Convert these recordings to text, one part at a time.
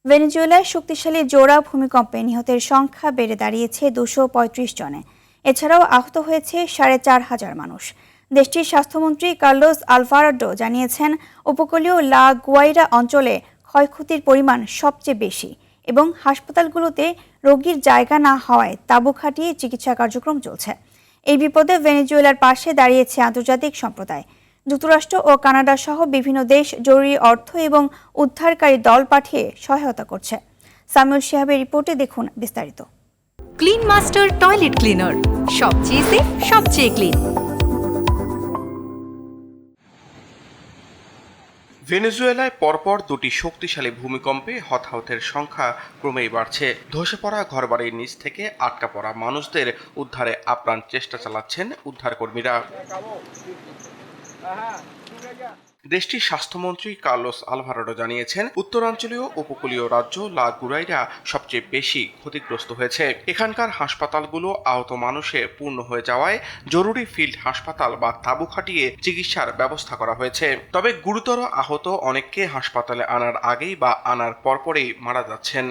ভেনেজুয়েলায় শক্তিশালী জোড়া ভূমিকম্পে নিহতের সংখ্যা বেড়ে দাঁড়িয়েছে 235 জনে। এছাড়াও আহত হয়েছে 4,500 মানুষ। দেশটির স্বাস্থ্যমন্ত্রী কার্লোস আলভারাডো জানিয়েছেন, উপকূলীয় লা গুয়াইরা অঞ্চলে ক্ষয়ক্ষতির পরিমাণ সবচেয়ে বেশি এবং হাসপাতালগুলোতে রোগীর জায়গা না হওয়ায় তাঁবু খাটিয়ে চিকিৎসা কার্যক্রম চলছে। এই বিপদে ভেনেজুয়েলার পাশে দাঁড়িয়েছে আন্তর্জাতিক সম্প্রদায়। যুক্তরাষ্ট্র ও কানাডা সহ বিভিন্ন দেশ জরুরি অর্থ এবং উদ্ধারকারী দল পাঠিয়ে সহায়তা করছে। সামিউল শিহাবের রিপোর্টে দেখুন বিস্তারিত। ক্লিন মাস্টার টয়লেট ক্লিনার, সবচেয়ে সেফ, সবচেয়ে ক্লিন। ভেনেজুয়েলায় পরপর দুটি শক্তিশালী ভূমিকম্পে হতাহতের সংখ্যা ক্রমেই বাড়ছে। ধসে পড়া ঘরবাড়ির নিচ থেকে আটকা পড়া মানুষদের উদ্ধারে আপ্রাণ চেষ্টা চালাচ্ছেন উদ্ধারকর্মীরা। দেশটির স্বাস্থ্যমন্ত্রী কার্লোস আলভারাডো জানিয়েছেন, উত্তরাঞ্চলীয় উপকূলীয় রাজ্য লা গুরাইরা সবচেয়ে বেশি ক্ষতিগ্রস্ত হয়েছে। এখানকার হাসপাতালগুলো আহত মানুষে পূর্ণ হয়ে যাওয়ায় জরুরি ফিল্ড হাসপাতাল বা তাঁবু খাটিয়ে চিকিৎসার ব্যবস্থা করা হয়েছে। তবে গুরুতর আহত অনেককে হাসপাতালে আনার আগেই বা আনার পরপরেই মারা যাচ্ছেন।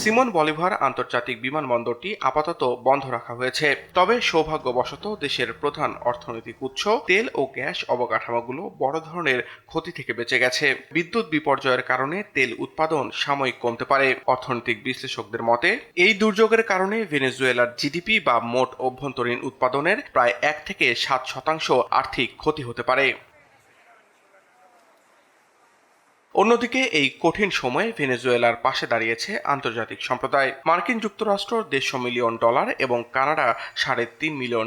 সিমন বলিভার আন্তর্জাতিক বিমানবন্দরটি আপাতত বন্ধ রাখা হয়েছে। তবে সৌভাগ্যবশত দেশের প্রধান অর্থনৈতিক উৎস তেল ও গ্যাস অবকাঠামোগুলো বড় ধরনের ক্ষতি থেকে বেঁচে গেছে। বিদ্যুৎ বিপর্যয়ের কারণে তেল উৎপাদন সাময়িক কমতে পারে। অর্থনৈতিক বিশ্লেষকদের মতে, এই দুর্যোগের কারণে ভেনেজুয়েলার জিডিপি বা মোট অভ্যন্তরীণ উৎপাদনের প্রায় 1 থেকে 7% আর্থিক ক্ষতি হতে পারে। অন্যদিকে এই কঠিন সময়ে ভেনেজুয়েলার পাশে দাঁড়িয়েছে আন্তর্জাতিক সম্প্রদায়। মার্কিন যুক্তরাষ্ট্র $150 মিলিয়ন এবং কানাডা $3.5 মিলিয়ন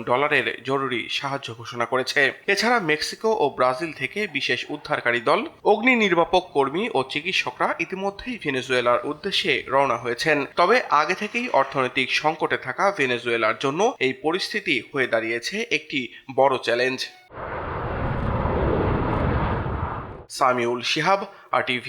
জরুরি সাহায্য ঘোষণা করেছে। এছাড়া মেক্সিকো ও ব্রাজিল থেকে বিশেষ উদ্ধারকারী দল, অগ্নি নির্বাপক কর্মী ও চিকিৎসকরা ইতিমধ্যেই ভেনেজুয়েলার উদ্দেশ্যে রওনা হয়েছেন। তবে আগে থেকেই অর্থনৈতিক সংকটে থাকা ভেনেজুয়েলার জন্য এই পরিস্থিতি হয়ে দাঁড়িয়েছে একটি বড় চ্যালেঞ্জ। সামিউল শিহাব, RTV।